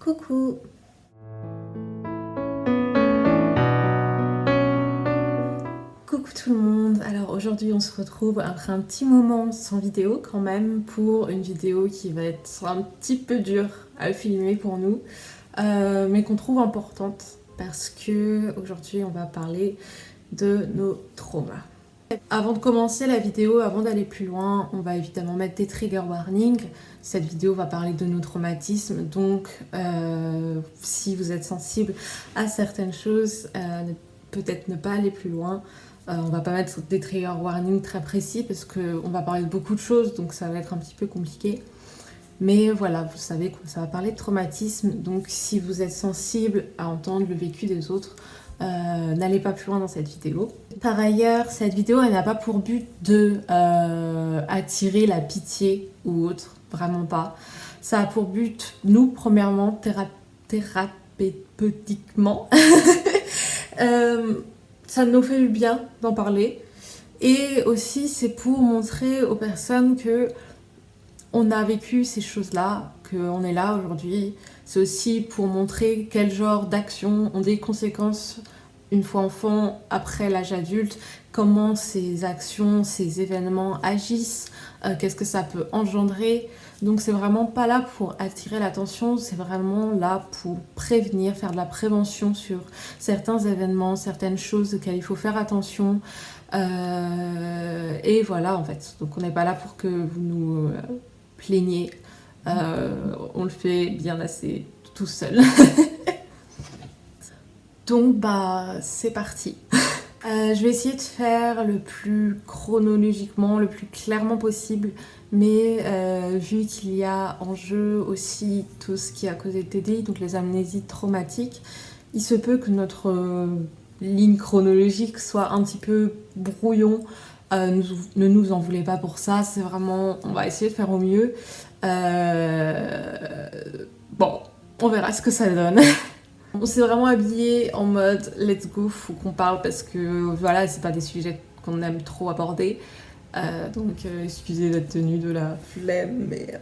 Coucou! Coucou tout le monde! Alors aujourd'hui on se retrouve après un petit moment sans vidéo quand même pour une vidéo qui va être un petit peu dure à filmer pour nous mais qu'on trouve importante parce que aujourd'hui on va parler de nos traumas. Avant de commencer la vidéo, avant d'aller plus loin, on va évidemment mettre des trigger warnings. Cette vidéo va parler de nos traumatismes, donc si vous êtes sensible à certaines choses, peut-être ne pas aller plus loin. On va pas mettre des trigger warnings très précis parce qu'on va parler de beaucoup de choses, donc ça va être un petit peu compliqué. Mais voilà, vous savez que ça va parler de traumatisme, donc si vous êtes sensible à entendre le vécu des autres, n'allez pas plus loin dans cette vidéo. Par ailleurs, cette vidéo elle n'a pas pour but de attirer la pitié ou autre, vraiment pas. Ça a pour but, nous, premièrement, thérapeutiquement, ça nous fait du bien d'en parler. Et aussi, c'est pour montrer aux personnes que on a vécu ces choses-là, qu'on est là aujourd'hui. C'est aussi pour montrer quel genre d'actions ont des conséquences une fois enfant, après l'âge adulte, comment ces actions, ces événements agissent, qu'est-ce que ça peut engendrer. Donc c'est vraiment pas là pour attirer l'attention, c'est vraiment là pour prévenir, faire de la prévention sur certains événements, certaines choses auxquelles il faut faire attention. Et voilà en fait, donc on n'est pas là pour que vous nous plaigniez, on le fait bien assez tout seul. Donc bah c'est parti. Je vais essayer de faire le plus chronologiquement, le plus clairement possible, mais vu qu'il y a en jeu aussi tout ce qui a causé le TDI, donc les amnésies traumatiques, il se peut que notre ligne chronologique soit un petit peu brouillon. Ne nous en voulez pas pour ça, c'est vraiment, on va essayer de faire au mieux. Bon, on verra ce que ça donne. On s'est vraiment habillé en mode let's go, faut qu'on parle parce que voilà, c'est pas des sujets qu'on aime trop aborder. Donc excusez la tenue de la flemme, mais...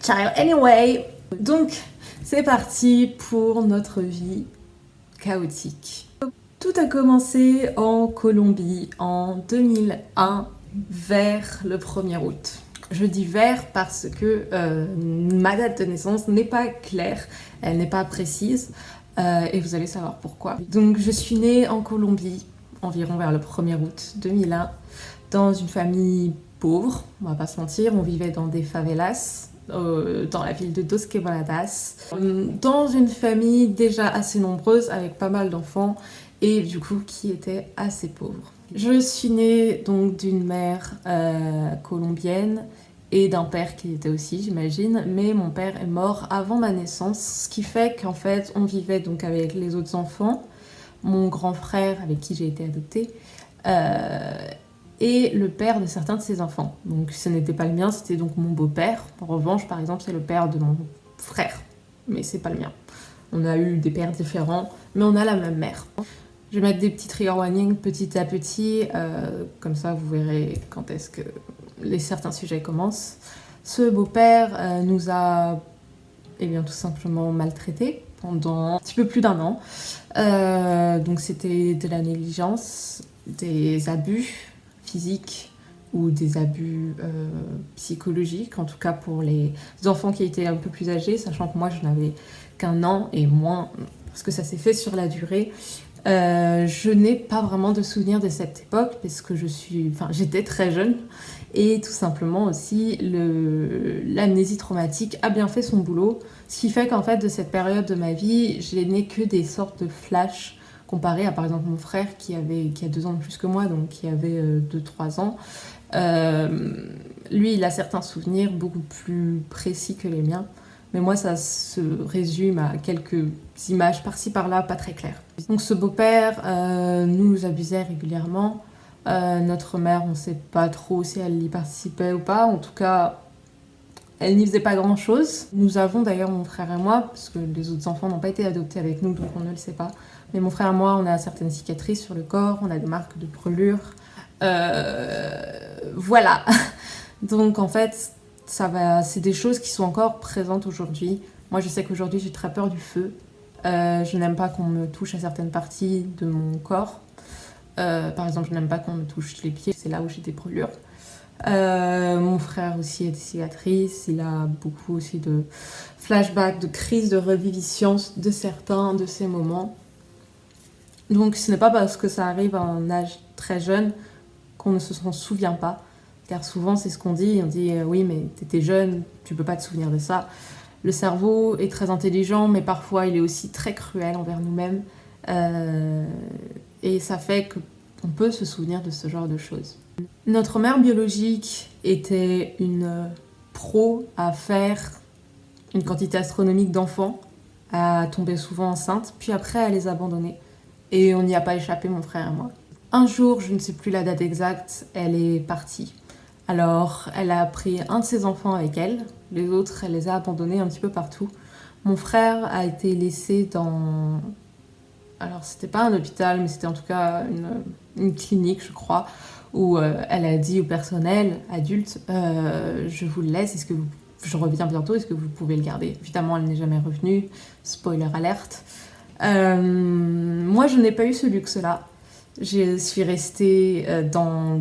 Child anyway. Donc c'est parti pour notre vie chaotique. Tout a commencé en Colombie en 2001 vers le 1er août. Je dis vers parce que ma date de naissance n'est pas claire, elle n'est pas précise et vous allez savoir pourquoi. Donc je suis née en Colombie environ vers le 1er août 2001 dans une famille pauvre, on va pas se mentir, on vivait dans des favelas dans la ville de Dos Quebradas, dans une famille déjà assez nombreuse avec pas mal d'enfants et du coup qui était assez pauvre. Je suis née donc d'une mère colombienne et d'un père qui était aussi, j'imagine, mais mon père est mort avant ma naissance, ce qui fait qu'en fait on vivait donc avec les autres enfants, mon grand frère avec qui j'ai été adoptée, et le père de certains de ses enfants. Donc ce n'était pas le mien, c'était donc mon beau-père. En revanche, par exemple, c'est le père de mon frère, mais c'est pas le mien. On a eu des pères différents, mais on a la même mère. Je vais mettre des petits trigger warnings petit à petit, comme ça vous verrez quand est-ce que certains sujets commencent. Ce beau-père nous a tout simplement maltraités pendant un petit peu plus d'1 an. Donc c'était de la négligence, des abus physiques ou des abus psychologiques, en tout cas pour les enfants qui étaient un peu plus âgés, sachant que moi je n'avais qu'1 an et moins, parce que ça s'est fait sur la durée. Je n'ai pas vraiment de souvenirs de cette époque parce que j'étais très jeune et tout simplement aussi l'amnésie traumatique a bien fait son boulot, ce qui fait qu'en fait de cette période de ma vie, je n'ai que des sortes de flashs comparé à par exemple mon frère qui a 2 ans de plus que moi, donc qui avait 2-3 ans. Lui il a certains souvenirs beaucoup plus précis que les miens. Mais moi, ça se résume à quelques images par-ci par-là, pas très claires. Donc ce beau-père nous abusait régulièrement. Notre mère, on ne sait pas trop si elle y participait ou pas. En tout cas, elle n'y faisait pas grand-chose. Nous avons d'ailleurs, mon frère et moi, parce que les autres enfants n'ont pas été adoptés avec nous, donc on ne le sait pas, Mais mon frère et moi, on a certaines cicatrices sur le corps, on a des marques de brûlure. Voilà. Donc en fait, c'est des choses qui sont encore présentes aujourd'hui. Moi, je sais qu'aujourd'hui, j'ai très peur du feu. Je n'aime pas qu'on me touche à certaines parties de mon corps. Par exemple, je n'aime pas qu'on me touche les pieds, c'est là où j'ai des brûlures. Mon frère aussi a des cicatrices, il a beaucoup aussi de flashbacks, de crises de reviviscence de certains de ces moments. Donc ce n'est pas parce que ça arrive à un âge très jeune qu'on ne s'en souvient pas. Car souvent c'est ce qu'on dit, on dit oui mais t'étais jeune, tu peux pas te souvenir de ça. Le cerveau est très intelligent mais parfois il est aussi très cruel envers nous-mêmes. Et ça fait qu'on peut se souvenir de ce genre de choses. Notre mère biologique était une pro à faire une quantité astronomique d'enfants, à tomber souvent enceinte, puis après à les abandonner. Et on n'y a pas échappé, mon frère et moi. Un jour, je ne sais plus la date exacte, elle est partie. Alors, elle a pris un de ses enfants avec elle, les autres, elle les a abandonnés un petit peu partout. Mon frère a été laissé dans... Alors, c'était pas un hôpital, mais c'était en tout cas une clinique, je crois, où elle a dit au personnel adulte je vous le laisse, je reviens bientôt, est-ce que vous pouvez le garder? Évidemment, elle n'est jamais revenue, spoiler alerte. Moi, je n'ai pas eu ce luxe-là. Je suis restée dans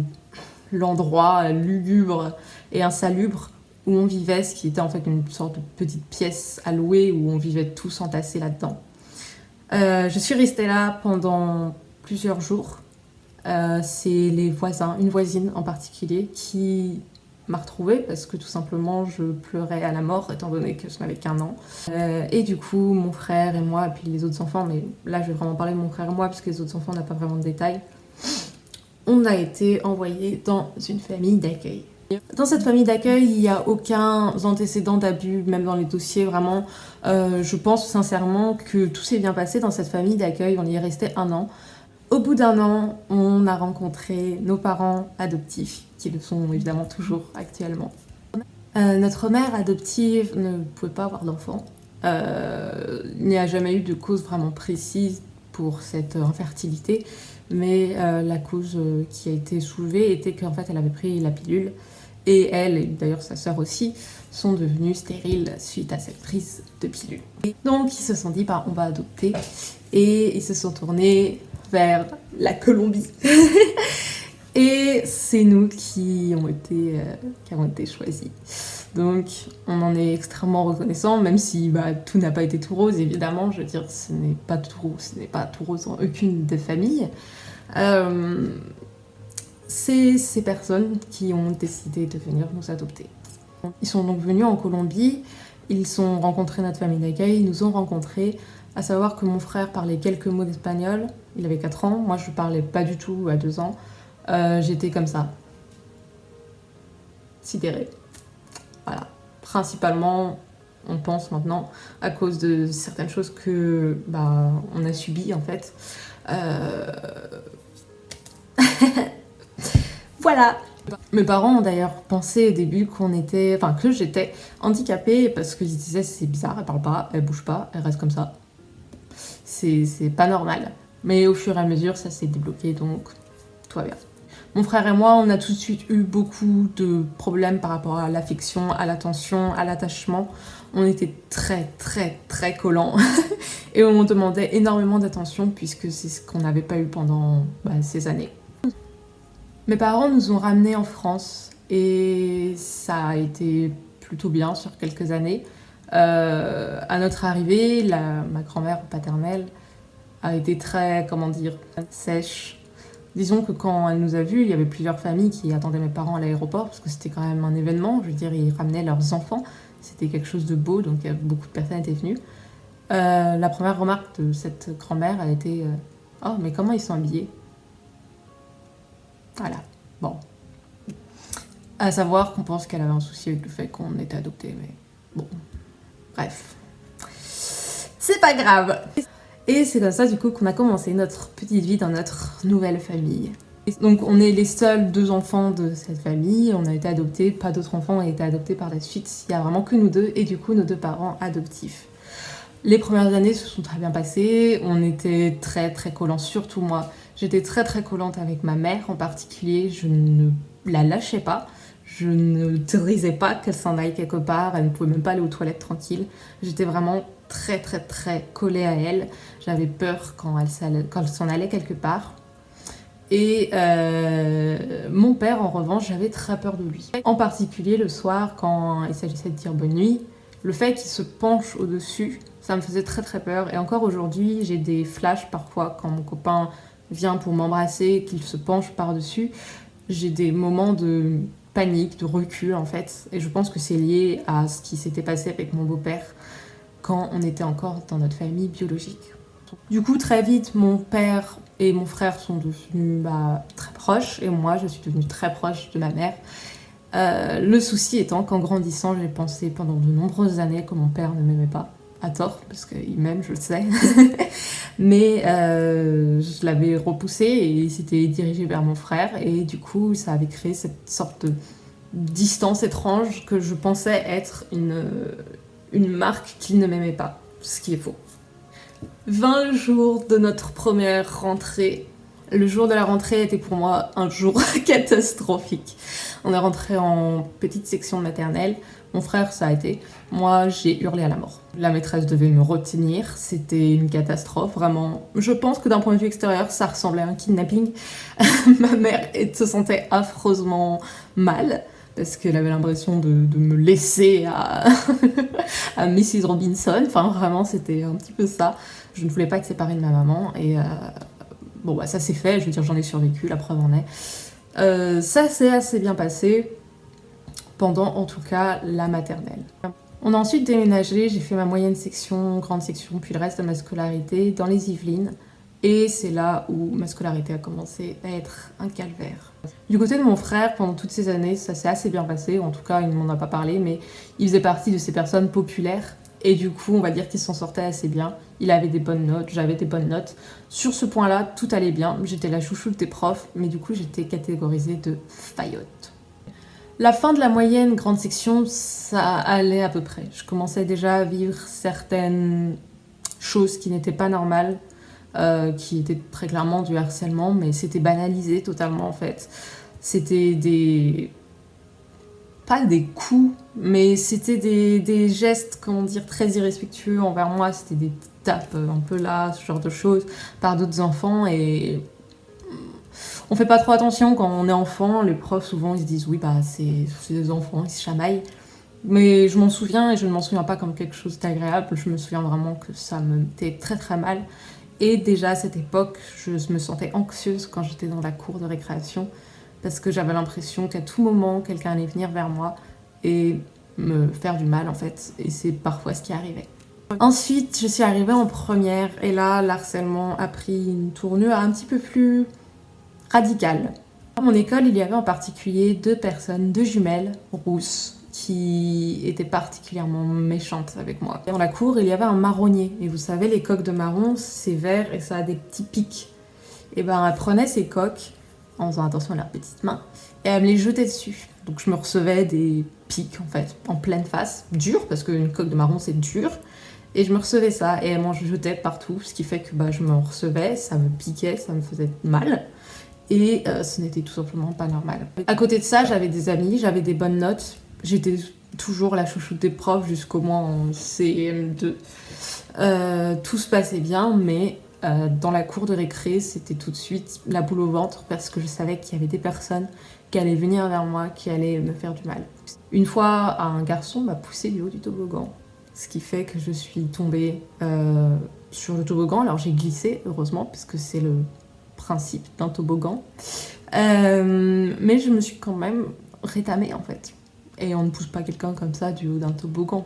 l'endroit lugubre et insalubre où on vivait, ce qui était en fait une sorte de petite pièce à louer où on vivait tous entassés là-dedans. Je suis restée là pendant plusieurs jours. C'est les voisins, une voisine en particulier, qui m'a retrouvée parce que tout simplement je pleurais à la mort étant donné que je n'avais qu'1 an. Et du coup, mon frère et moi, et puis les autres enfants, mais là je vais vraiment parler de mon frère et moi parce que les autres enfants n'ont pas vraiment de détails, on a été envoyés dans une famille d'accueil. Dans cette famille d'accueil, il n'y a aucun antécédent d'abus, même dans les dossiers, vraiment. Je pense sincèrement que tout s'est bien passé dans cette famille d'accueil, on y est resté 1 an. Au bout d'1 an, on a rencontré nos parents adoptifs, qui le sont évidemment toujours actuellement. Notre mère adoptive ne pouvait pas avoir d'enfant. Il n'y a jamais eu de cause vraiment précise pour cette infertilité, mais la cause qui a été soulevée était qu'en fait elle avait pris la pilule, et elle, et d'ailleurs sa sœur aussi, sont devenues stériles suite à cette prise de pilule. Et donc ils se sont dit, on va adopter, et ils se sont tournés vers la Colombie. Et c'est nous qui avons été choisis. Donc on en est extrêmement reconnaissant, même si tout n'a pas été tout rose, évidemment. Je veux dire, ce n'est pas tout rose dans aucune des familles. C'est ces personnes qui ont décidé de venir nous adopter. Ils sont donc venus en Colombie, ils ont rencontré notre famille d'accueil, ils nous ont rencontrés, à savoir que mon frère parlait quelques mots d'espagnol, il avait 4 ans, moi je parlais pas du tout à 2 ans. J'étais comme ça, sidérée. Voilà, principalement, on pense maintenant, à cause de certaines choses que on a subies en fait. Voilà. Mes parents ont d'ailleurs pensé au début que j'étais handicapée parce qu'ils disaient c'est bizarre, elle parle pas, elle bouge pas, elle reste comme ça. C'est pas normal. Mais au fur et à mesure, ça s'est débloqué, donc tout va bien. Mon frère et moi, on a tout de suite eu beaucoup de problèmes par rapport à l'affection, à l'attention, à l'attachement. On était très très très collants et on demandait énormément d'attention puisque c'est ce qu'on n'avait pas eu pendant ces années. Mes parents nous ont ramenés en France et ça a été plutôt bien sur quelques années. À notre arrivée, ma grand-mère paternelle a été très, sèche. Disons que quand elle nous a vus, il y avait plusieurs familles qui attendaient mes parents à l'aéroport parce que c'était quand même un événement. Je veux dire, ils ramenaient leurs enfants. C'était quelque chose de beau, donc beaucoup de personnes étaient venues. La première remarque de cette grand-mère a été « Oh, mais comment ils sont habillés ?» Voilà, bon. À savoir qu'on pense qu'elle avait un souci avec le fait qu'on était adoptés, mais bon, bref. C'est pas grave. Et c'est comme ça du coup qu'on a commencé notre petite vie dans notre nouvelle famille. Donc on est les seuls 2 enfants de cette famille, on a été adoptés, pas d'autres enfants ont été adoptés par la suite, il y a vraiment que nous 2 et du coup nos 2 parents adoptifs. Les premières années se sont très bien passées, on était très très collants, surtout moi. J'étais très très collante avec ma mère en particulier, je ne la lâchais pas. Je ne autorisais pas qu'elle s'en aille quelque part, elle ne pouvait même pas aller aux toilettes tranquille. J'étais vraiment très très très collée à elle. J'avais peur quand elle s'en allait quelque part. Et mon père, en revanche, j'avais très peur de lui. En particulier le soir, quand il s'agissait de dire bonne nuit, le fait qu'il se penche au-dessus, ça me faisait très très peur. Et encore aujourd'hui, j'ai des flashs parfois quand mon copain vient pour m'embrasser, qu'il se penche par-dessus. J'ai des moments de panique, de recul en fait. Et je pense que c'est lié à ce qui s'était passé avec mon beau-père quand on était encore dans notre famille biologique. Du coup, très vite, mon père et mon frère sont devenus très proches, et moi, je suis devenue très proche de ma mère. Le souci étant qu'en grandissant, j'ai pensé pendant de nombreuses années que mon père ne m'aimait pas, à tort, parce qu'il m'aime, je le sais. Mais je l'avais repoussé et il s'était dirigé vers mon frère, et du coup, ça avait créé cette sorte de distance étrange que je pensais être une marque qu'il ne m'aimait pas, ce qui est faux. 20 jours de notre première rentrée. Le jour de la rentrée était pour moi un jour catastrophique. On est rentré en petite section de maternelle. Mon frère, ça a été. Moi, j'ai hurlé à la mort. La maîtresse devait me retenir. C'était une catastrophe, vraiment. Je pense que d'un point de vue extérieur, ça ressemblait à un kidnapping. Ma mère se sentait affreusement mal, parce qu'elle avait l'impression de me laisser à, à Mrs. Robinson. Enfin, vraiment, c'était un petit peu ça. Je ne voulais pas être séparée de ma maman. Et ça s'est fait. Je veux dire, j'en ai survécu, la preuve en est. Ça s'est assez bien passé pendant, en tout cas, la maternelle. On a ensuite déménagé. J'ai fait ma moyenne section, grande section, puis le reste de ma scolarité dans les Yvelines. Et c'est là où ma scolarité a commencé à être un calvaire. Du côté de mon frère, pendant toutes ces années, ça s'est assez bien passé. En tout cas, il ne m'en a pas parlé, mais il faisait partie de ces personnes populaires. Et du coup, on va dire qu'il s'en sortait assez bien. Il avait des bonnes notes, j'avais des bonnes notes. Sur ce point-là, tout allait bien. J'étais la chouchoute des profs, mais du coup, j'étais catégorisée de faillotte. La fin de la moyenne grande section, ça allait à peu près. Je commençais déjà à vivre certaines choses qui n'étaient pas normales. Qui était très clairement du harcèlement, mais c'était banalisé totalement en fait. C'était pas des coups, mais c'était des gestes, comment dire, très irrespectueux envers moi. C'était des tapes un peu là, ce genre de choses, par d'autres enfants, et on fait pas trop attention quand on est enfant. Les profs souvent ils se disent oui c'est des enfants, ils se chamaillent. Mais je m'en souviens, et je ne m'en souviens pas comme quelque chose d'agréable. Je me souviens vraiment que ça me mettait très très mal. Et déjà à cette époque, je me sentais anxieuse quand j'étais dans la cour de récréation, parce que j'avais l'impression qu'à tout moment, quelqu'un allait venir vers moi et me faire du mal en fait. Et c'est parfois ce qui arrivait. Ensuite, je suis arrivée en première, et là, l'harcèlement a pris une tournure un petit peu plus radicale. Dans mon école, il y avait en particulier deux jumelles rousses, qui était particulièrement méchante avec moi. Dans la cour, il y avait un marronnier. Et vous savez, les coques de marron, c'est vert et ça a des petits pics. Et elle prenait ces coques, en faisant attention à leurs petites mains, et elle me les jetait dessus. Donc je me recevais des pics, en fait, en pleine face, dur, parce qu'une coque de marron, c'est dur. Et je me recevais ça, et elle m'en jetait partout, ce qui fait que je m'en recevais, ça me piquait, ça me faisait mal. Et ce n'était tout simplement pas normal. À côté de ça, j'avais des amis, j'avais des bonnes notes. J'étais toujours la chouchoute des profs jusqu'au moins en CM2. Tout se passait bien, mais dans la cour de récré, c'était tout de suite la boule au ventre, parce que je savais qu'il y avait des personnes qui allaient venir vers moi, qui allaient me faire du mal. Une fois, un garçon m'a poussée du haut du toboggan, ce qui fait que je suis tombée sur le toboggan. Alors j'ai glissé, heureusement, puisque c'est le principe d'un toboggan. Mais je me suis quand même rétamée, en fait. Et on ne pousse pas quelqu'un comme ça du haut d'un toboggan.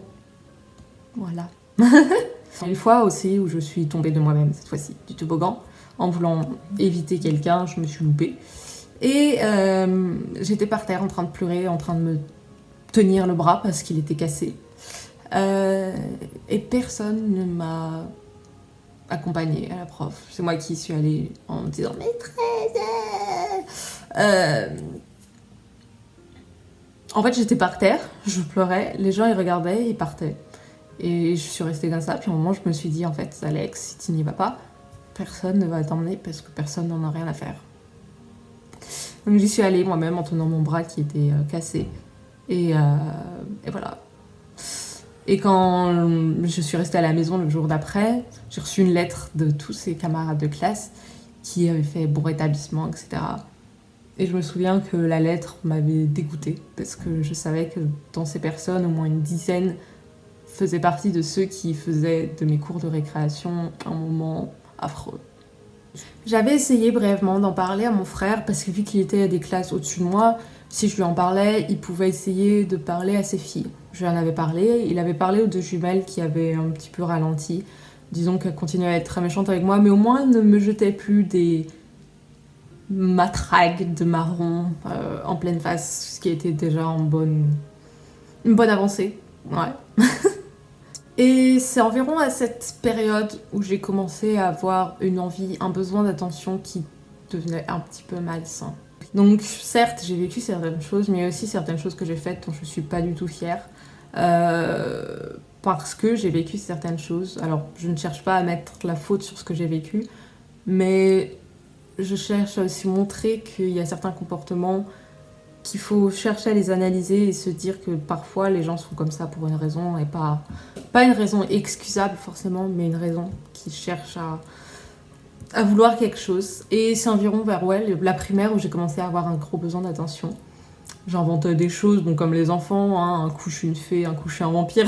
Voilà. Une fois aussi où je suis tombée de moi-même, cette fois-ci, du toboggan. En voulant éviter quelqu'un, je me suis loupée. Et j'étais par terre en train de pleurer, en train de me tenir le bras parce qu'il était cassé. Et personne ne m'a accompagnée à la prof. C'est moi qui suis allée en me disant « Maîtresse !» En fait, j'étais par terre, je pleurais, les gens ils regardaient, ils partaient. Et je suis restée comme ça, puis à un moment je me suis dit en fait Alex, si tu n'y vas pas, personne ne va t'emmener parce que personne n'en a rien à faire. Donc j'y suis allée moi-même en tenant mon bras qui était cassé. Et voilà. Et quand je suis restée à la maison le jour d'après, j'ai reçu une lettre de tous ses camarades de classe qui avaient fait bon rétablissement, etc. Et je me souviens que la lettre m'avait dégoûtée parce que je savais que dans ces personnes, au moins une dizaine faisaient partie de ceux qui faisaient de mes cours de récréation un moment affreux. J'avais essayé brièvement d'en parler à mon frère parce que vu qu'il était à des classes au-dessus de moi, si je lui en parlais, il pouvait essayer de parler à ses filles. Je lui en avais parlé, il avait parlé aux deux jumelles qui avaient un petit peu ralenti. Disons qu'elle continuait à être très méchante avec moi, mais au moins elle ne me jetait plus des matraques de marron en pleine face, ce qui était déjà une bonne avancée. Ouais. Et c'est environ à cette période où j'ai commencé à avoir une envie, un besoin d'attention qui devenait un petit peu malsain. Donc certes, j'ai vécu certaines choses, mais il y a aussi certaines choses que j'ai faites dont je suis pas du tout fière. Parce que j'ai vécu certaines choses. Alors, je ne cherche pas à mettre la faute sur ce que j'ai vécu, mais je cherche à aussi montrer qu'il y a certains comportements qu'il faut chercher à les analyser et se dire que parfois les gens sont comme ça pour une raison et pas une raison excusable forcément, mais une raison qui cherche à vouloir quelque chose. Et c'est environ vers la primaire où j'ai commencé à avoir un gros besoin d'attention. J'inventais des choses, bon, comme les enfants, hein, un coup je suis une fée, un coup je suis un vampire.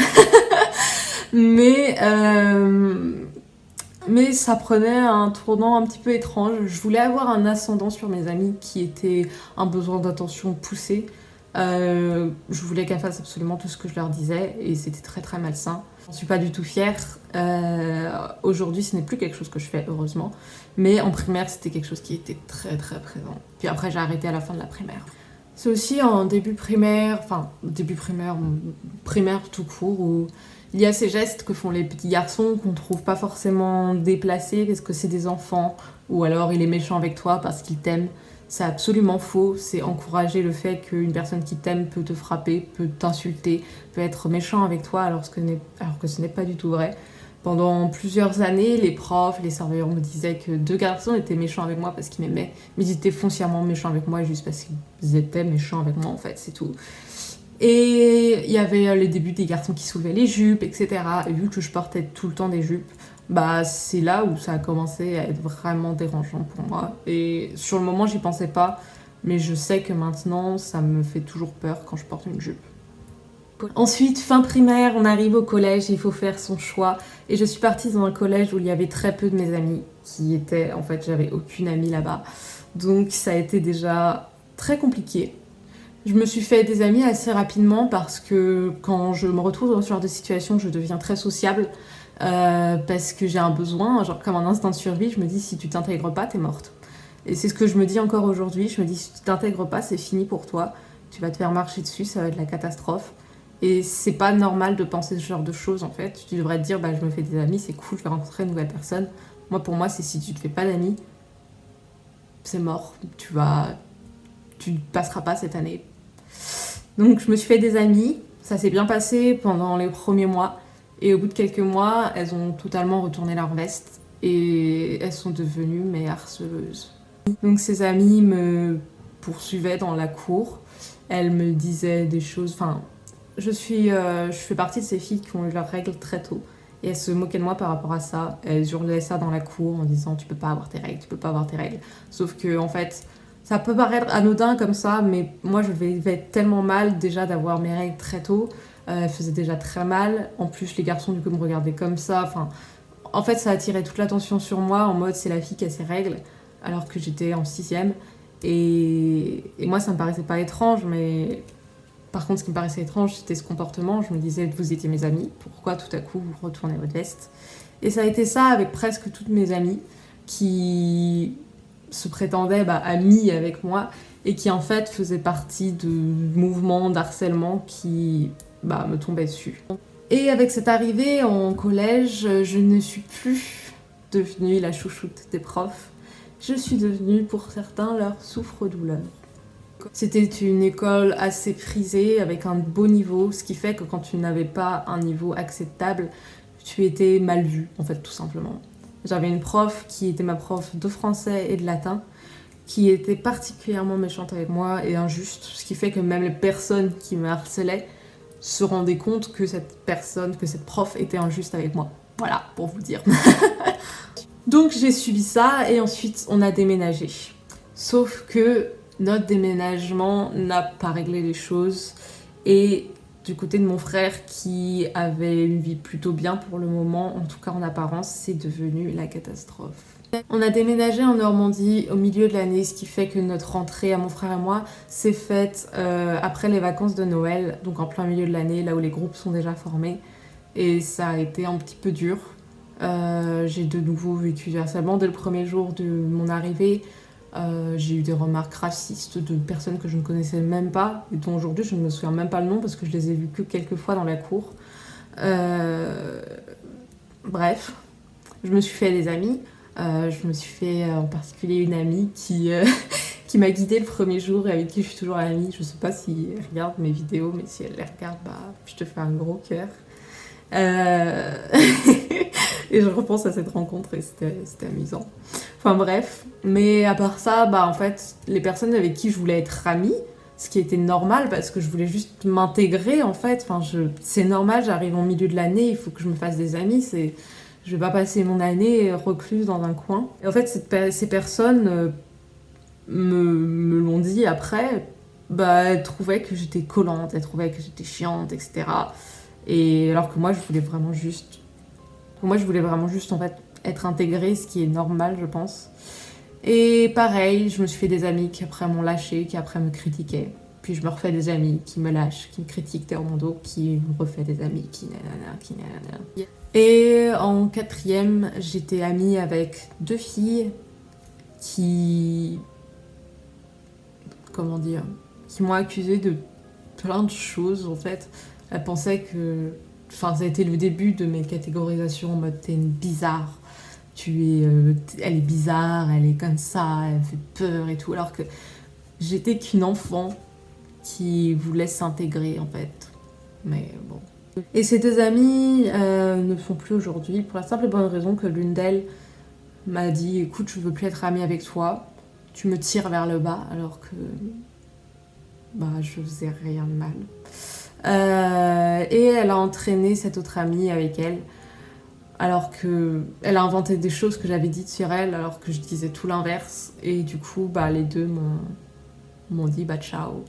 mais ça prenait un tournant un petit peu étrange. Je voulais avoir un ascendant sur mes amis qui était un besoin d'attention poussé. Je voulais qu'elles fassent absolument tout ce que je leur disais et c'était très très malsain. J'en suis pas du tout fière. Aujourd'hui, ce n'est plus quelque chose que je fais, heureusement. Mais en primaire, c'était quelque chose qui était très très présent. Puis après, j'ai arrêté à la fin de la primaire. C'est aussi en primaire tout court, où il y a ces gestes que font les petits garçons qu'on trouve pas forcément déplacés parce que c'est des enfants, ou alors il est méchant avec toi parce qu'il t'aime. C'est absolument faux, c'est encourager le fait qu'une personne qui t'aime peut te frapper, peut t'insulter, peut être méchant avec toi alors que ce n'est pas du tout vrai. Pendant plusieurs années, les profs, les surveillants me disaient que deux garçons étaient méchants avec moi parce qu'ils m'aimaient, mais ils étaient foncièrement méchants avec moi juste parce qu'ils étaient méchants avec moi en fait, c'est tout. Et il y avait les débuts des garçons qui soulevaient les jupes, etc. Et vu que je portais tout le temps des jupes, bah c'est là où ça a commencé à être vraiment dérangeant pour moi. Et sur le moment, j'y pensais pas, mais je sais que maintenant, ça me fait toujours peur quand je porte une jupe. Ensuite, fin primaire, on arrive au collège, il faut faire son choix. Et je suis partie dans un collège où il y avait très peu de mes amis, en fait, j'avais aucune amie là-bas. Donc ça a été déjà très compliqué. Je me suis fait des amis assez rapidement parce que quand je me retrouve dans ce genre de situation, je deviens très sociable parce que j'ai un besoin, genre comme un instinct de survie, je me dis si tu t'intègres pas, t'es morte. Et c'est ce que je me dis encore aujourd'hui, je me dis si tu t'intègres pas, c'est fini pour toi, tu vas te faire marcher dessus, ça va être la catastrophe. Et c'est pas normal de penser ce genre de choses en fait, tu devrais te dire bah je me fais des amis, c'est cool, je vais rencontrer une nouvelle personne. Moi pour moi c'est si tu te fais pas d'amis, c'est mort, tu ne passeras pas cette année. Donc je me suis fait des amies, ça s'est bien passé pendant les premiers mois. Et au bout de quelques mois, elles ont totalement retourné leur veste et elles sont devenues mes harceleuses. Donc ces amies me poursuivaient dans la cour, elles me disaient des choses... Enfin, je fais partie de ces filles qui ont eu leurs règles très tôt. Et elles se moquaient de moi par rapport à ça. Elles hurlaient ça dans la cour en disant « tu peux pas avoir tes règles, tu peux pas avoir tes règles ». Sauf que en fait... Ça peut paraître anodin comme ça, mais moi je vivais tellement mal déjà d'avoir mes règles très tôt. Elles faisaient déjà très mal. En plus, les garçons du coup me regardaient comme ça. Enfin, en fait, ça attirait toute l'attention sur moi en mode c'est la fille qui a ses règles, alors que j'étais en 6e. Et moi, ça me paraissait pas étrange, mais par contre, ce qui me paraissait étrange, c'était ce comportement. Je me disais, vous étiez mes amis, pourquoi tout à coup vous retournez votre veste? Et ça a été ça avec presque toutes mes amies qui se prétendaient amis avec moi et qui en fait faisaient partie de mouvements d'harcèlement qui me tombaient dessus. Et avec cette arrivée en collège, je ne suis plus devenue la chouchoute des profs. Je suis devenue pour certains leur souffre-douleur. C'était une école assez prisée, avec un beau niveau, ce qui fait que quand tu n'avais pas un niveau acceptable, tu étais mal vu, en fait, tout simplement. J'avais une prof qui était ma prof de français et de latin, qui était particulièrement méchante avec moi et injuste, ce qui fait que même les personnes qui me harcelaient se rendaient compte que cette prof était injuste avec moi. Voilà, pour vous dire. Donc j'ai subi ça et ensuite on a déménagé. Sauf que notre déménagement n'a pas réglé les choses et du côté de mon frère qui avait une vie plutôt bien pour le moment, en tout cas en apparence, c'est devenu la catastrophe. On a déménagé en Normandie au milieu de l'année, ce qui fait que notre rentrée à mon frère et moi s'est faite après les vacances de Noël, donc en plein milieu de l'année, là où les groupes sont déjà formés. Et ça a été un petit peu dur. J'ai de nouveau vécu du harcèlement dès le premier jour de mon arrivée. J'ai eu des remarques racistes de personnes que je ne connaissais même pas, et dont aujourd'hui je ne me souviens même pas le nom parce que je les ai vues que quelques fois dans la cour. Bref, je me suis fait des amis. Je me suis fait en particulier une amie qui m'a guidée le premier jour et avec qui je suis toujours amie. Je sais pas si elle regarde mes vidéos, mais si elle les regarde, bah, je te fais un gros cœur. Et je repense à cette rencontre et c'était amusant. Enfin bref, mais à part ça, bah en fait, les personnes avec qui je voulais être amie, ce qui était normal parce que je voulais juste m'intégrer en fait. Enfin, c'est normal, j'arrive en milieu de l'année, il faut que je me fasse des amis. Je vais pas passer mon année recluse dans un coin. Et en fait, ces personnes me l'ont dit après. Bah, elles trouvaient que j'étais collante, elles trouvaient que j'étais chiante, etc. Et alors que moi, je voulais vraiment juste en fait être intégrée, ce qui est normal, je pense. Et pareil, je me suis fait des amis qui après m'ont lâché, qui après me critiquaient. Puis je me refais des amis qui me lâchent, qui me critiquent derrière mon dos, qui me refait des amis qui nanana, qui nanana. Et en quatrième, j'étais amie avec deux filles qui... Comment dire, qui m'ont accusée de plein de choses, en fait. Elles pensaient que... Enfin, ça a été le début de mes catégorisations en mode « t'es une bizarre ». Elle est bizarre, elle est comme ça, elle fait peur et tout, alors que j'étais qu'une enfant qui voulait s'intégrer en fait. Mais bon. Et ces deux amies ne sont plus aujourd'hui pour la simple et bonne raison que l'une d'elles m'a dit écoute, je veux plus être amie avec toi, tu me tires vers le bas alors que bah je faisais rien de mal. Et elle a entraîné cette autre amie avec elle. Alors qu'elle a inventé des choses que j'avais dites sur elle, alors que je disais tout l'inverse. Et du coup, bah, les deux m'ont dit bah ciao.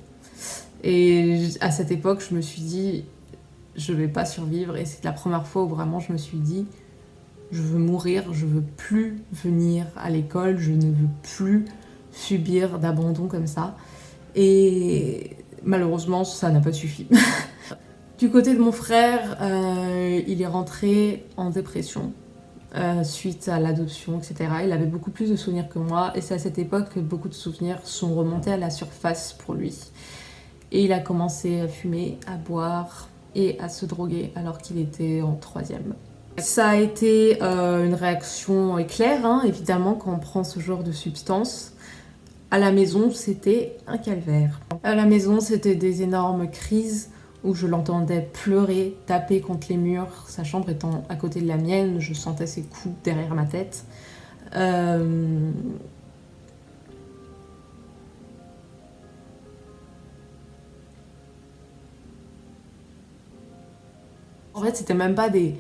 Et à cette époque, je me suis dit, je vais pas survivre. Et c'est la première fois où vraiment je me suis dit, je veux mourir, je veux plus venir à l'école, je ne veux plus subir d'abandon comme ça. Et malheureusement, ça n'a pas suffi. Du côté de mon frère, il est rentré en dépression suite à l'adoption, etc. Il avait beaucoup plus de souvenirs que moi et c'est à cette époque que beaucoup de souvenirs sont remontés à la surface pour lui. Et il a commencé à fumer, à boire et à se droguer alors qu'il était en troisième. Ça a été une réaction éclair, hein, évidemment, quand on prend ce genre de substance. À la maison, c'était un calvaire. À la maison, c'était des énormes crises où je l'entendais pleurer, taper contre les murs, sa chambre étant à côté de la mienne, je sentais ses coups derrière ma tête. En fait, c'était même pas des...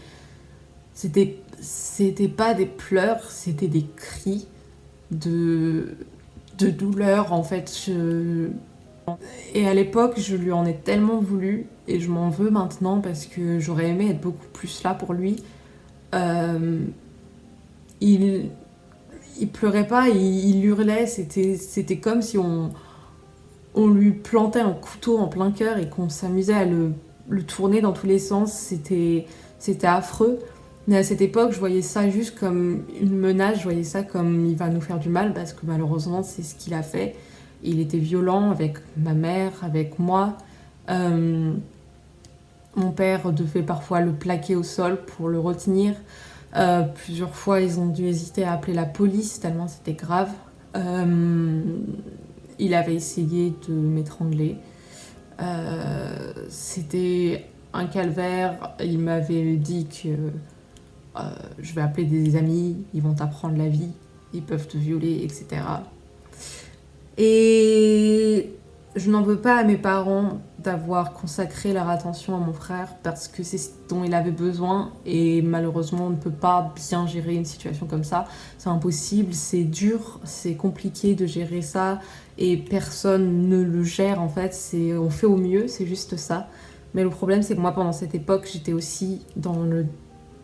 C'était pas des pleurs, c'était des cris de douleur, en fait. Et à l'époque, je lui en ai tellement voulu, et je m'en veux maintenant parce que j'aurais aimé être beaucoup plus là pour lui. Il pleurait pas, il hurlait, c'était comme si on lui plantait un couteau en plein cœur et qu'on s'amusait à le tourner dans tous les sens, c'était affreux. Mais à cette époque, je voyais ça juste comme une menace, je voyais ça comme il va nous faire du mal parce que malheureusement, c'est ce qu'il a fait. Il était violent avec ma mère, avec moi. Mon père devait parfois le plaquer au sol pour le retenir. Plusieurs fois, ils ont dû hésiter à appeler la police tellement c'était grave. il avait essayé de m'étrangler. C'était un calvaire. Il m'avait dit que je vais appeler des amis, ils vont t'apprendre la vie, ils peuvent te violer, etc. Et je n'en veux pas à mes parents d'avoir consacré leur attention à mon frère parce que c'est ce dont il avait besoin et malheureusement on ne peut pas bien gérer une situation comme ça. C'est impossible, c'est dur, c'est compliqué de gérer ça et personne ne le gère en fait. On fait au mieux, c'est juste ça. Mais le problème c'est que moi pendant cette époque j'étais aussi dans le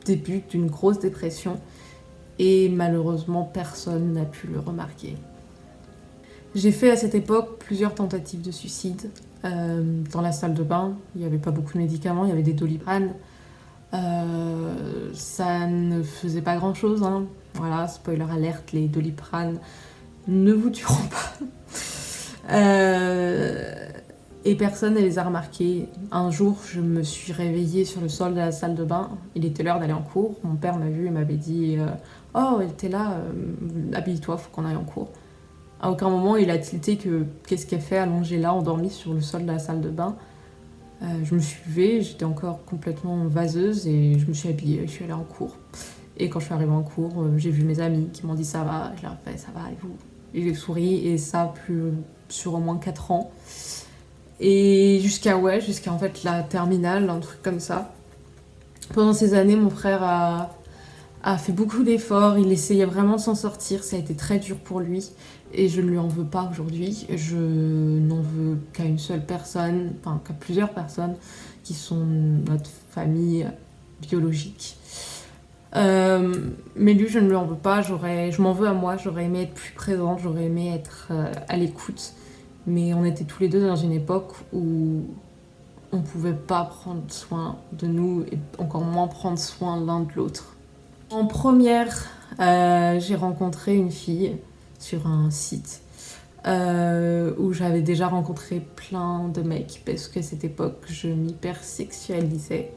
début d'une grosse dépression et malheureusement personne n'a pu le remarquer. J'ai fait à cette époque plusieurs tentatives de suicide. Dans la salle de bain, il n'y avait pas beaucoup de médicaments, il y avait des Doliprane. Ça ne faisait pas grand chose, hein. Voilà, spoiler alerte, les Doliprane ne vous tueront pas. Et personne ne les a remarqués. Un jour, je me suis réveillée sur le sol de la salle de bain. Il était l'heure d'aller en cours. Mon père m'a vue et m'avait dit « Oh, t'es là, habille-toi, faut qu'on aille en cours. » À aucun moment il a tilté que qu'est-ce qu'elle fait allongée là, endormie sur le sol de la salle de bain. Je me suis levée, j'étais encore complètement vaseuse et je me suis habillée, je suis allée en cours. Et quand je suis arrivée en cours, j'ai vu mes amis qui m'ont dit ça va, je leur ai fait ça va et vous. Et j'ai souri et ça sur au moins 4 ans. Et jusqu'à en fait la terminale, un truc comme ça. Pendant ces années, mon frère a fait beaucoup d'efforts, il essayait vraiment de s'en sortir, ça a été très dur pour lui. Et je ne lui en veux pas aujourd'hui, je n'en veux qu'à une seule personne, enfin qu'à plusieurs personnes qui sont notre famille biologique. Mais lui, je ne lui en veux pas, je m'en veux à moi, j'aurais aimé être plus présente, j'aurais aimé être à l'écoute. Mais on était tous les deux dans une époque où on pouvait pas prendre soin de nous et encore moins prendre soin l'un de l'autre. En première, j'ai rencontré une fille sur un site où j'avais déjà rencontré plein de mecs parce qu'à cette époque je m'hypersexualisais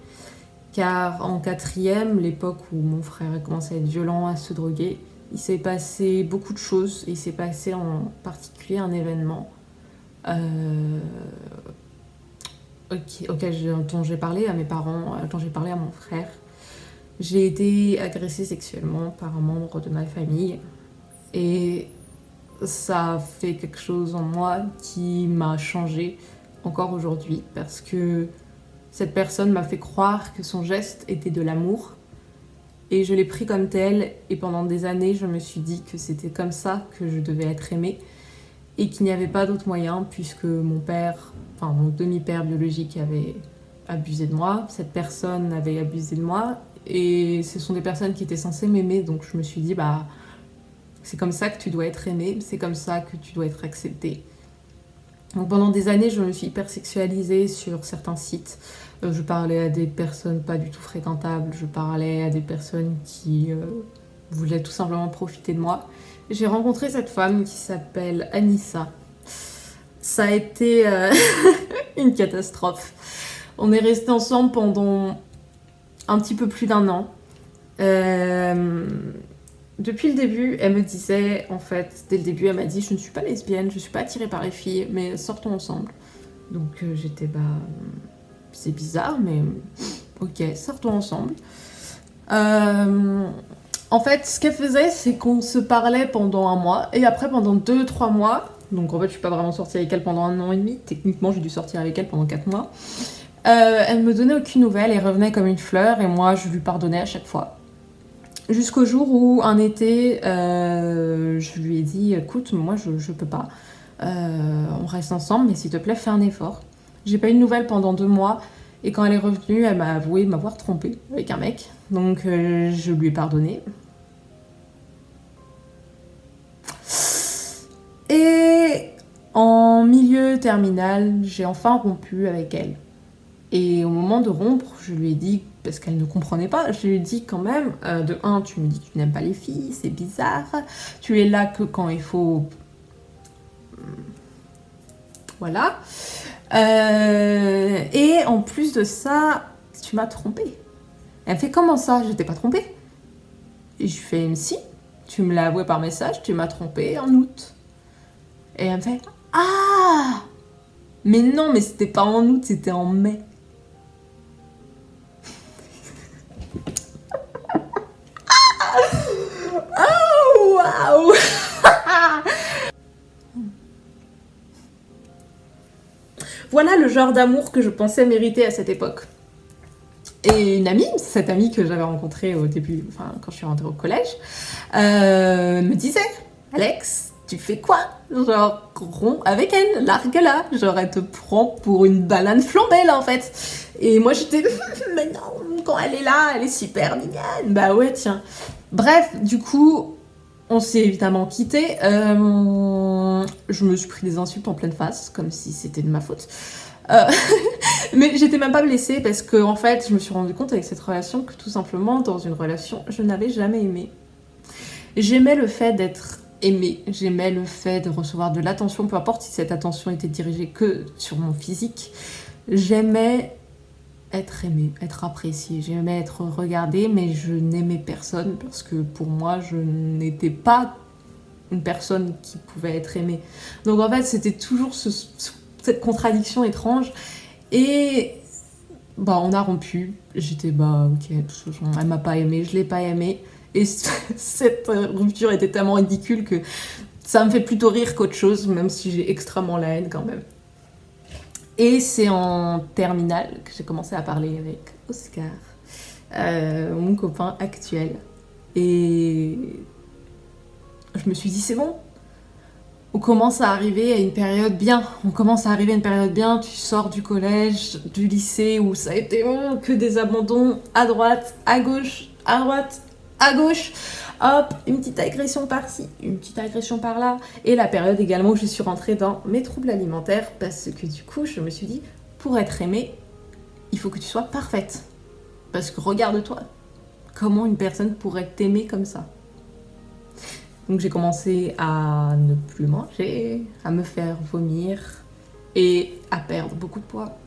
car en 4e, l'époque où mon frère a commencé à être violent, à se droguer, il s'est passé beaucoup de choses et il s'est passé en particulier un événement dont j'ai parlé à mes parents, dont j'ai parlé à mon frère. J'ai été agressée sexuellement par un membre de ma famille. Et ça a fait quelque chose en moi qui m'a changée encore aujourd'hui parce que cette personne m'a fait croire que son geste était de l'amour et je l'ai pris comme tel et pendant des années je me suis dit que c'était comme ça que je devais être aimée et qu'il n'y avait pas d'autre moyen puisque mon demi-père biologique avait abusé de moi, cette personne avait abusé de moi et ce sont des personnes qui étaient censées m'aimer donc je me suis dit c'est comme ça que tu dois être aimé, c'est comme ça que tu dois être accepté. Donc pendant des années, je me suis hypersexualisée sur certains sites. Je parlais à des personnes pas du tout fréquentables, je parlais à des personnes qui voulaient tout simplement profiter de moi. J'ai rencontré cette femme qui s'appelle Anissa. Ça a été une catastrophe. On est restés ensemble pendant un petit peu plus d'1 an. Depuis le début, elle me disait, en fait, dès le début, elle m'a dit « Je ne suis pas lesbienne, je ne suis pas attirée par les filles, mais sortons ensemble. » Donc j'étais, c'est bizarre, mais ok, sortons ensemble. En fait, ce qu'elle faisait, c'est qu'on se parlait pendant 1 mois, et après pendant 2-3 mois, donc en fait, je suis pas vraiment sortie avec elle pendant 1 an et demi, techniquement, j'ai dû sortir avec elle pendant 4 mois. Elle me donnait aucune nouvelle, elle revenait comme une fleur, et moi, je lui pardonnais à chaque fois. Jusqu'au jour où, un été, je lui ai dit « Écoute, moi, je peux pas. On reste ensemble, mais s'il te plaît, fais un effort. » J'ai pas eu de nouvelles pendant 2 mois, et quand elle est revenue, elle m'a avoué m'avoir trompée avec un mec. Donc, je lui ai pardonné. Et en milieu terminal, j'ai enfin rompu avec elle. Et au moment de rompre, je lui ai dit, parce qu'elle ne comprenait pas, je lui ai dit quand même, de 1, tu me dis que tu n'aimes pas les filles, c'est bizarre, tu es là que quand il faut... Voilà. Et en plus de ça, tu m'as trompée. Elle me fait, comment ça, je t'ai pas trompée? Et je lui fais, si, tu me l'as avoué par message, tu m'as trompée en août. Et elle me fait, Ah! Mais non, mais c'était pas en août, c'était en mai. Oh, waouh! Voilà le genre d'amour que je pensais mériter à cette époque. Et une amie, cette amie que j'avais rencontrée au début, enfin quand je suis rentrée au collège, me disait, Alex, tu fais quoi? Genre, romps avec elle, largue-la. Genre, elle te prend pour une banane flambée là en fait. Et moi j'étais, mais non, quand elle est là, elle est super mignonne. Bah ouais, tiens. Bref, du coup, on s'est évidemment quittés. Je me suis pris des insultes en pleine face, comme si c'était de ma faute. Euh, mais j'étais même pas blessée parce que en fait, je me suis rendu compte avec cette relation que tout simplement, dans une relation, je n'avais jamais aimé. J'aimais le fait d'être aimée, j'aimais le fait de recevoir de l'attention, peu importe si cette attention était dirigée que sur mon physique. J'aimais être aimée, être appréciée, j'aimais être regardée, mais je n'aimais personne parce que pour moi, je n'étais pas une personne qui pouvait être aimée. Donc en fait, c'était toujours cette contradiction étrange. Et bah, on a rompu. J'étais bah ok, elle m'a pas aimée, je l'ai pas aimée. Et cette rupture était tellement ridicule que ça me fait plutôt rire qu'autre chose, même si j'ai extrêmement la haine quand même. Et c'est en terminale que j'ai commencé à parler avec Oscar, mon copain actuel. Et je me suis dit, c'est bon, on commence à arriver à une période bien. On commence à arriver à une période bien. Tu sors du collège, du lycée où ça a été que des abandons à droite, à gauche, à droite, à gauche. Hop, une petite agression par-ci, une petite agression par-là. Et la période également où je suis rentrée dans mes troubles alimentaires parce que du coup, je me suis dit, pour être aimée, il faut que tu sois parfaite. Parce que regarde-toi, comment une personne pourrait t'aimer comme ça? Donc j'ai commencé à ne plus manger, à me faire vomir et à perdre beaucoup de poids.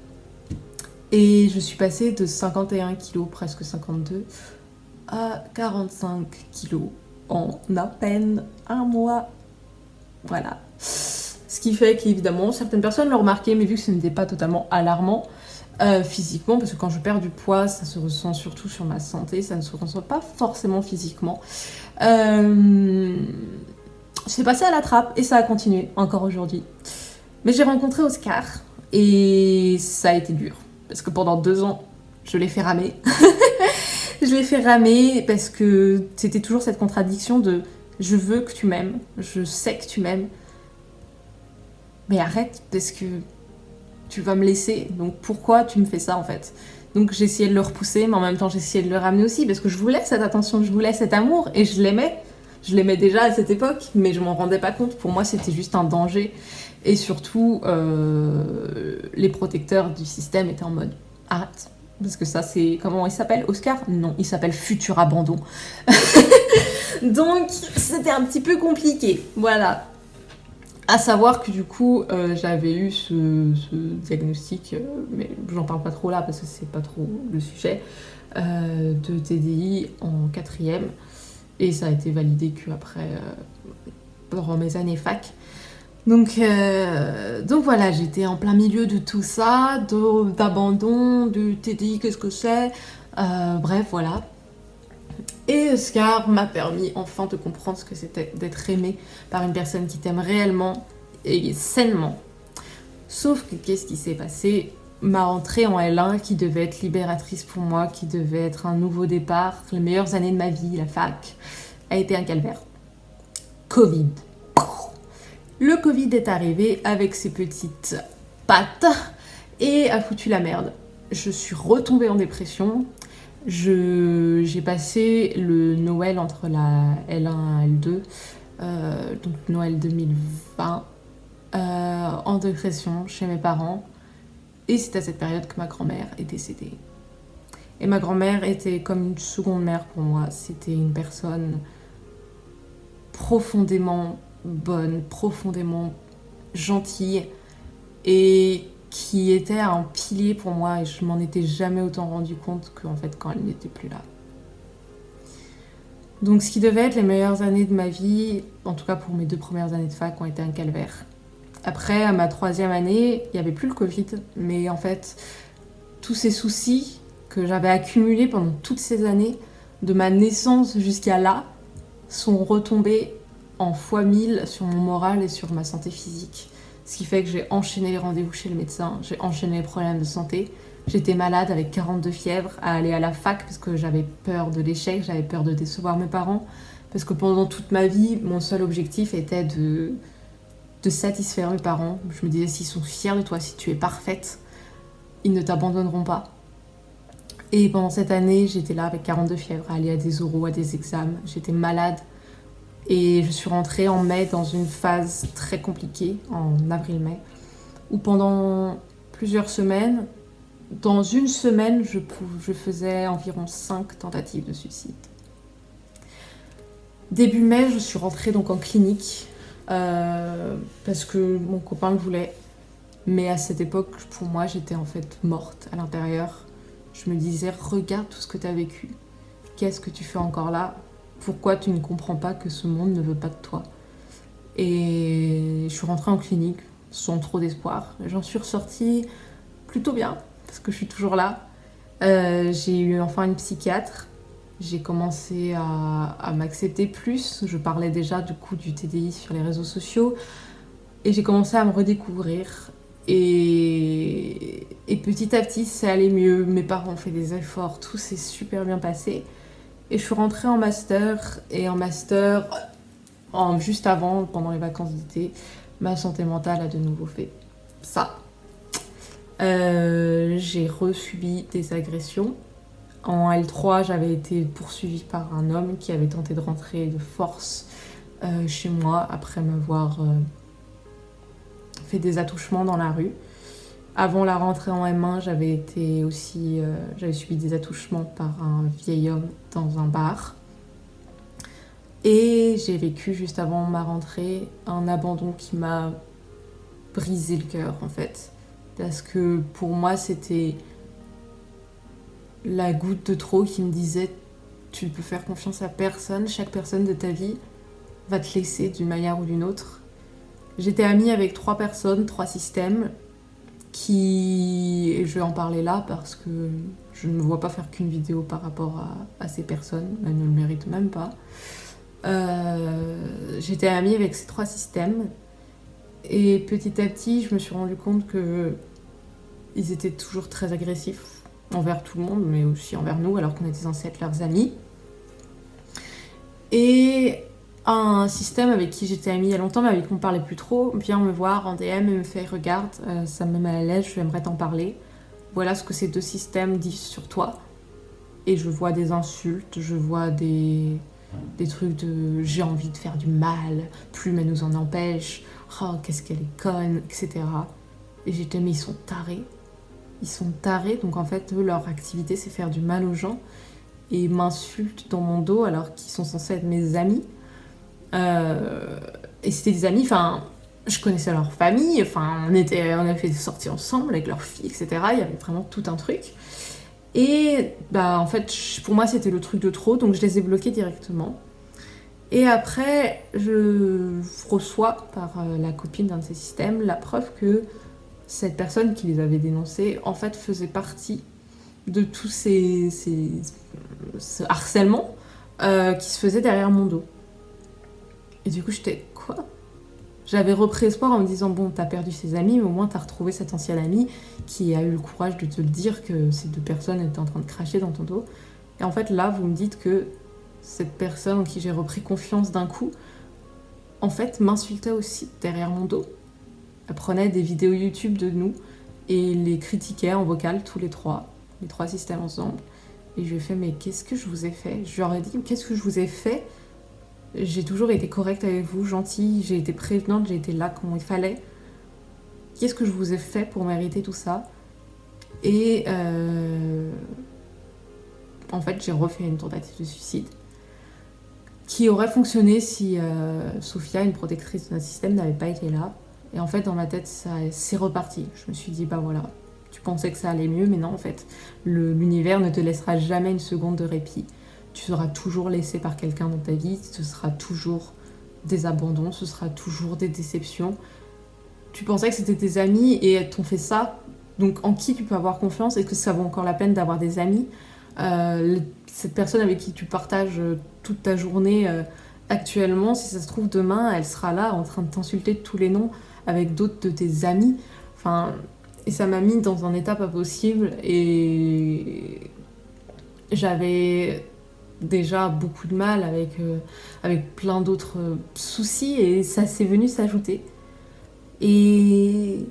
Et je suis passée de 51 kilos, presque 52, à 45 kilos en à peine un mois. Voilà. Ce qui fait qu'évidemment, certaines personnes l'ont remarqué, mais vu que ce n'était pas totalement alarmant, physiquement, parce que quand je perds du poids, ça se ressent surtout sur ma santé, ça ne se ressent pas forcément physiquement. C'est passé à la trappe et ça a continué encore aujourd'hui. Mais j'ai rencontré Oscar et ça a été dur. Parce que pendant 2 ans, je l'ai fait ramer. Je l'ai fait ramer parce que c'était toujours cette contradiction de je veux que tu m'aimes, je sais que tu m'aimes, mais arrête parce que tu vas me laisser, donc pourquoi tu me fais ça en fait? Donc j'essayais de le repousser, mais en même temps j'essayais de le ramener aussi, parce que je voulais cette attention, je voulais cet amour, et je l'aimais. Je l'aimais déjà à cette époque, mais je m'en rendais pas compte. Pour moi, c'était juste un danger. Et surtout, les protecteurs du système étaient en mode « Arrête ». Parce que ça, c'est... Comment il s'appelle? Oscar? Non, il s'appelle Futur Abandon. Donc, c'était un petit peu compliqué. Voilà. À savoir que du coup, j'avais eu ce diagnostic, mais j'en parle pas trop là parce que c'est pas trop le sujet, de TDI en 4e. Et ça a été validé qu'après, pendant mes années fac. Donc voilà, j'étais en plein milieu de tout ça, d'abandon, de TDI, qu'est-ce que c'est, bref, voilà. Et Oscar m'a permis enfin de comprendre ce que c'était d'être aimé par une personne qui t'aime réellement et sainement. Sauf que qu'est-ce qui s'est passé? Ma rentrée en L1 qui devait être libératrice pour moi, qui devait être un nouveau départ, les meilleures années de ma vie, la fac, a été un calvaire. Covid. Le Covid est arrivé avec ses petites pattes et a foutu la merde. Je suis retombée en dépression. J'ai passé le Noël entre la L1 et la L2, donc Noël 2020, en dépression chez mes parents. Et c'est à cette période que ma grand-mère est décédée. Et ma grand-mère était comme une seconde mère pour moi. C'était une personne profondément bonne, profondément gentille et qui était un pilier pour moi et je m'en étais jamais autant rendu compte qu'en fait quand elle n'était plus là. Donc ce qui devait être les meilleures années de ma vie, en tout cas pour mes 2 premières années de fac, ont été un calvaire. Après, à ma 3e année, il n'y avait plus le Covid, mais en fait, tous ces soucis que j'avais accumulés pendant toutes ces années, de ma naissance jusqu'à là, sont retombés en fois 1000 sur mon moral et sur ma santé physique. Ce qui fait que j'ai enchaîné les rendez-vous chez le médecin, j'ai enchaîné les problèmes de santé. J'étais malade avec 42 fièvres à aller à la fac parce que j'avais peur de l'échec, j'avais peur de décevoir mes parents. Parce que pendant toute ma vie, mon seul objectif était de satisfaire mes parents. Je me disais, s'ils sont fiers de toi, si tu es parfaite, ils ne t'abandonneront pas. Et pendant cette année, j'étais là avec 42 fièvres, à aller à des oraux, à des examens. J'étais malade. Et je suis rentrée en mai dans une phase très compliquée, en avril-mai, où pendant plusieurs semaines, dans une semaine, je faisais environ 5 tentatives de suicide. Début mai, je suis rentrée donc en clinique, parce que mon copain le voulait. Mais à cette époque, pour moi, j'étais en fait morte à l'intérieur. Je me disais, regarde tout ce que tu as vécu. Qu'est-ce que tu fais encore là ? Pourquoi tu ne comprends pas que ce monde ne veut pas de toi ? Et je suis rentrée en clinique sans trop d'espoir. J'en suis ressortie plutôt bien, parce que je suis toujours là. J'ai eu enfin une psychiatre. J'ai commencé à m'accepter plus. Je parlais déjà du coup du TDI sur les réseaux sociaux. Et j'ai commencé à me redécouvrir. Et petit à petit, ça allait mieux. Mes parents ont fait des efforts. Tout s'est super bien passé. Et je suis rentrée en master. Et en master, juste avant, pendant les vacances d'été, ma santé mentale a de nouveau fait ça. J'ai resubi des agressions. En L3, j'avais été poursuivie par un homme qui avait tenté de rentrer de force chez moi après m'avoir fait des attouchements dans la rue. Avant la rentrée en M1, j'avais subi des attouchements par un vieil homme dans un bar. Et j'ai vécu juste avant ma rentrée un abandon qui m'a brisé le cœur en fait. Parce que pour moi, c'était la goutte de trop qui me disait tu ne peux faire confiance à personne, chaque personne de ta vie va te laisser d'une manière ou d'une autre. J'étais amie avec 3 personnes, 3 systèmes et je vais en parler là parce que je ne me vois pas faire qu'une vidéo par rapport à ces personnes, elles ne le méritent même pas. J'étais amie avec ces 3 systèmes et petit à petit je me suis rendu compte qu'ils étaient toujours très agressifs envers tout le monde, mais aussi envers nous, alors qu'on était censés être leurs amis. Et un système avec qui j'étais amie il y a longtemps, mais avec qui on parlait plus trop, vient me voir en DM et me fait « Regarde, ça me met mal à l'aise, j'aimerais t'en parler. Voilà ce que ces 2 systèmes disent sur toi. » Et je vois des insultes, je vois des trucs de « J'ai envie de faire du mal, Plume elle nous en empêche, oh qu'est-ce qu'elle est conne, etc. » Et j'étais « Mais ils sont tarés. Ils sont tarés, donc en fait, eux, leur activité, c'est faire du mal aux gens. Et ils m'insultent dans mon dos alors qu'ils sont censés être mes amis. Et c'était des amis, enfin, je connaissais leur famille, enfin, on a fait des sorties ensemble avec leurs filles, etc. Il y avait vraiment tout un truc. Et bah, en fait, pour moi, c'était le truc de trop, donc je les ai bloqués directement. Et après, je reçois par la copine d'un de ces systèmes la preuve que cette personne qui les avait dénoncés, en fait, faisait partie de tout ce harcèlement qui se faisait derrière mon dos. Et du coup, j'étais « Quoi ?» J'avais repris espoir en me disant « Bon, t'as perdu ses amis, mais au moins t'as retrouvé cet ancien ami qui a eu le courage de te le dire que ces 2 personnes étaient en train de cracher dans ton dos. » Et en fait, là, vous me dites que cette personne en qui j'ai repris confiance d'un coup, en fait, m'insultait aussi derrière mon dos. Elle prenait des vidéos YouTube de nous et les critiquait en vocal, tous les 3 systèmes ensemble. Et je lui ai fait « Mais qu'est-ce que je vous ai fait ?» Je lui aurais dit « Qu'est-ce que je vous ai fait ? J'ai toujours été correcte avec vous, gentille, j'ai été prévenante, j'ai été là comme il fallait. Qu'est-ce que je vous ai fait pour mériter tout ça ?» Et en fait, j'ai refait une tentative de suicide qui aurait fonctionné si Sophia, une protectrice de notre système, n'avait pas été là. Et en fait, dans ma tête, c'est reparti. Je me suis dit, bah voilà, tu pensais que ça allait mieux, mais non, en fait, l'univers ne te laissera jamais une seconde de répit. Tu seras toujours laissé par quelqu'un dans ta vie, ce sera toujours des abandons, ce sera toujours des déceptions. tu pensais que c'était tes amis et elles t'ont fait ça. Donc en qui tu peux avoir confiance? Est-ce que ça vaut encore la peine d'avoir des amis? Cette personne avec qui tu partages toute ta journée actuellement, si ça se trouve demain, elle sera là en train de t'insulter de tous les noms avec d'autres de tes amis. Enfin, et ça m'a mis dans un état pas possible et j'avais déjà beaucoup de mal avec plein d'autres soucis et ça s'est venu s'ajouter. Et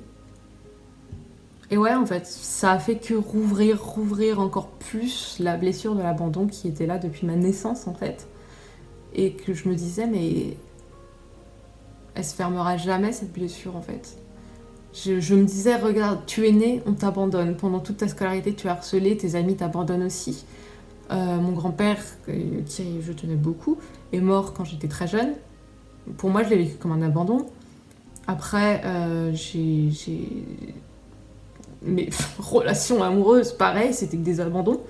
Et ouais, en fait, ça a fait que rouvrir encore plus la blessure de l'abandon qui était là depuis ma naissance, en fait. Et que je me disais, mais elle se fermera jamais, cette blessure, en fait. Je me disais, regarde, tu es né, on t'abandonne. Pendant toute ta scolarité, tu es harcelé, tes amis t'abandonnent aussi. Mon grand-père, qui je tenais beaucoup, est mort quand j'étais très jeune. Pour moi, je l'ai vécu comme un abandon. Après, j'ai mes relations amoureuses, pareil, c'était que des abandons.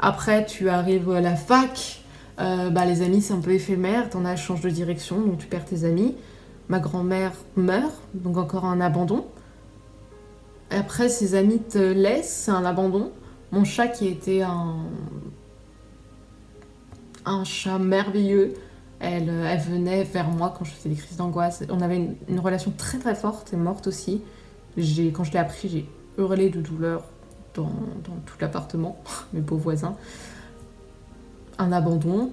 Après, tu arrives à la fac, les amis, c'est un peu éphémère, t'en as, change de direction, donc tu perds tes amis. Ma grand-mère meurt, donc encore un abandon. Après, ses amis te laissent, c'est un abandon. Mon chat qui était un chat merveilleux, elle venait vers moi quand je faisais des crises d'angoisse. On avait une relation très très forte, elle est morte aussi. Quand je l'ai appris, j'ai hurlé de douleur dans tout l'appartement, mes beaux voisins. Un abandon.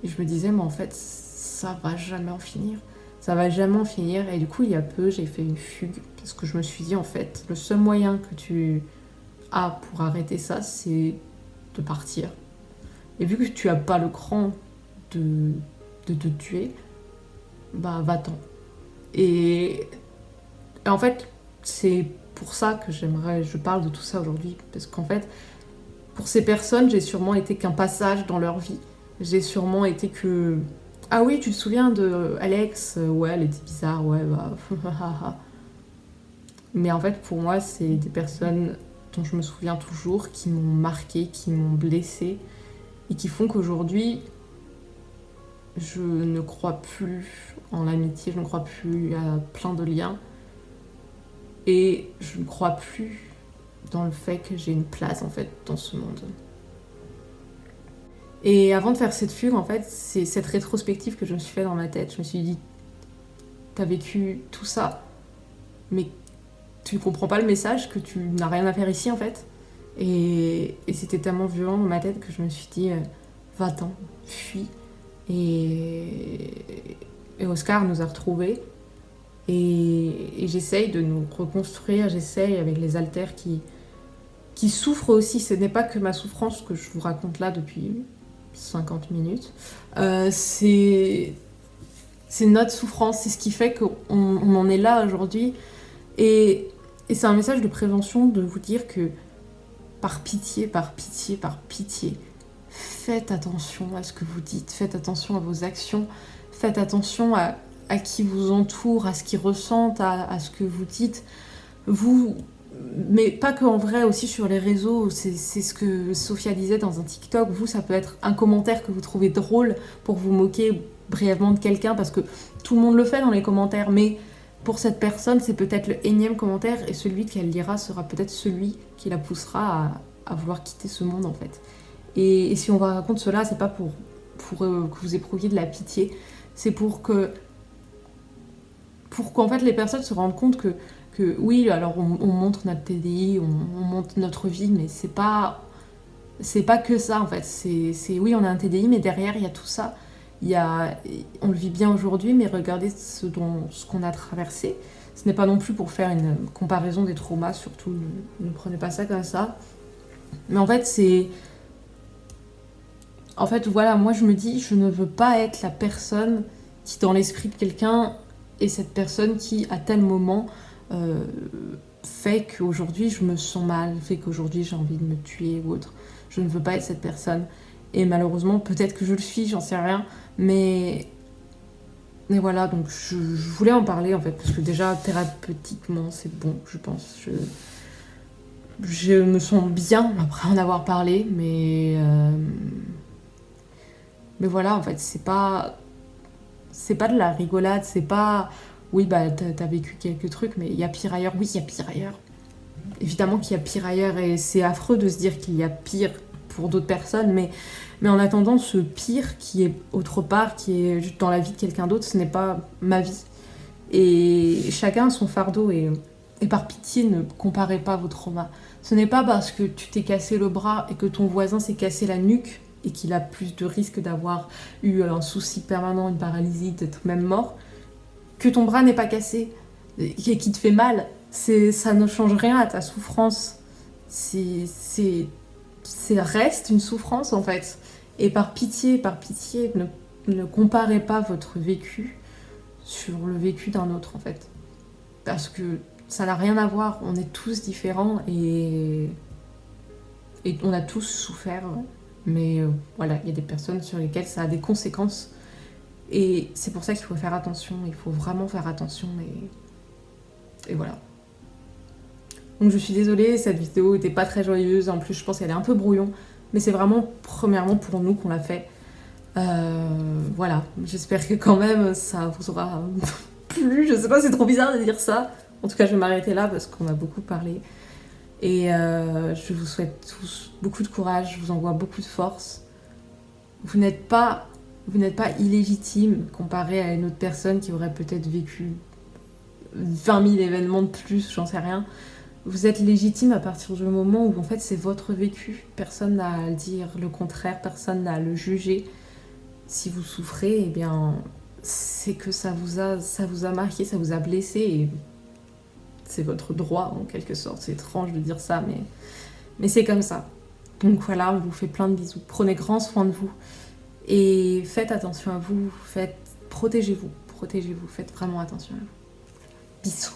Et je me disais, mais en fait, ça va jamais en finir. Ça va jamais en finir. Et du coup, il y a peu, j'ai fait une fugue. Parce que je me suis dit, en fait, le seul moyen que tu as pour arrêter ça, c'est de partir. Et vu que tu as pas le cran de te tuer, va-t'en. Et en fait, c'est pour ça que je parle de tout ça aujourd'hui. Parce qu'en fait, pour ces personnes, j'ai sûrement été qu'un passage dans leur vie. J'ai sûrement été que... Ah oui, tu te souviens de Alex? Ouais, elle était bizarre, ouais, Mais en fait, pour moi, c'est des personnes dont je me souviens toujours, qui m'ont marqué, qui m'ont blessée, et qui font qu'aujourd'hui, je ne crois plus en l'amitié, je ne crois plus à plein de liens. Et je ne crois plus dans le fait que j'ai une place, en fait, dans ce monde. Et avant de faire cette fugue, en fait, c'est cette rétrospective que je me suis fait dans ma tête. Je me suis dit, t'as vécu tout ça, mais tu comprends pas le message, que tu n'as rien à faire ici, en fait. Et c'était tellement violent dans ma tête que je me suis dit, va-t'en, fuis. Et Oscar nous a retrouvés. Et j'essaye de nous reconstruire, j'essaye avec les haltères qui souffrent aussi. Ce n'est pas que ma souffrance que je vous raconte là depuis 50 minutes. C'est notre souffrance, c'est ce qui fait qu'on en est là aujourd'hui. Et c'est un message de prévention de vous dire que par pitié, faites attention à ce que vous dites, faites attention à vos actions, faites attention à qui vous entoure, à ce qu'ils ressentent, à ce que vous dites. Mais pas qu'en vrai, aussi sur les réseaux, c'est ce que Sophia disait dans un TikTok. Vous, ça peut être un commentaire que vous trouvez drôle pour vous moquer brièvement de quelqu'un, parce que tout le monde le fait dans les commentaires, mais pour cette personne, c'est peut-être le énième commentaire, et celui qu'elle lira sera peut-être celui qui la poussera à vouloir quitter ce monde, en fait. Et si on vous raconte cela, c'est pas pour que vous éprouviez de la pitié, c'est pour qu'en fait les personnes se rendent compte que oui, alors on montre notre TDI, on montre notre vie, mais c'est pas que ça, en fait. C'est oui, on a un TDI, mais derrière il y a tout ça. On le vit bien aujourd'hui, mais regardez ce qu'on a traversé. Ce n'est pas non plus pour faire une comparaison des traumas, surtout ne prenez pas ça comme ça. Mais en fait, voilà, moi je me dis, je ne veux pas être la personne qui, dans l'esprit de quelqu'un, est cette personne qui, à tel moment, fait qu'aujourd'hui je me sens mal, fait qu'aujourd'hui j'ai envie de me tuer ou autre. Je ne veux pas être cette personne. Et malheureusement, peut-être que je le suis, j'en sais rien. Mais voilà, donc je voulais en parler, en fait, parce que déjà, thérapeutiquement, c'est bon, je pense. Je me sens bien après en avoir parlé, mais voilà, en fait, c'est pas de la rigolade, c'est pas oui, bah t'as vécu quelques trucs, mais il y a pire ailleurs. Oui, il y a pire ailleurs. Évidemment qu'il y a pire ailleurs, et c'est affreux de se dire qu'il y a pire pour d'autres personnes, mais en attendant, ce pire qui est autre part, qui est juste dans la vie de quelqu'un d'autre, ce n'est pas ma vie. Et chacun a son fardeau, et par pitié, ne comparez pas vos traumas. Ce n'est pas parce que tu t'es cassé le bras et que ton voisin s'est cassé la nuque et qu'il a plus de risques d'avoir eu un souci permanent, une paralysie, d'être même mort, que ton bras n'est pas cassé et qui te fait mal. Ça ne change rien à ta souffrance. Reste une souffrance en fait. Et par pitié, ne comparez pas votre vécu sur le vécu d'un autre en fait. Parce que ça n'a rien à voir, on est tous différents et on a tous souffert. Mais voilà, il y a des personnes sur lesquelles ça a des conséquences. Et c'est pour ça qu'il faut faire attention, il faut vraiment faire attention. Et voilà. Donc je suis désolée, cette vidéo était pas très joyeuse, en plus je pense qu'elle est un peu brouillon, mais c'est vraiment premièrement pour nous qu'on l'a fait. Voilà, j'espère que quand même ça vous aura plu, je sais pas, c'est trop bizarre de dire ça. En tout cas je vais m'arrêter là parce qu'on a beaucoup parlé. Et je vous souhaite tous beaucoup de courage, je vous envoie beaucoup de force. Vous n'êtes pas illégitime comparé à une autre personne qui aurait peut-être vécu 20 000 événements de plus, j'en sais rien. Vous êtes légitime à partir du moment où en fait c'est votre vécu. Personne n'a à dire le contraire, personne n'a à le juger. Si vous souffrez, eh bien c'est que ça vous a marqué, ça vous a blessé et c'est votre droit en quelque sorte. C'est étrange de dire ça, mais c'est comme ça. Donc voilà, on vous fait plein de bisous. Prenez grand soin de vous et faites attention à vous, protégez-vous, faites vraiment attention à vous. Bisous.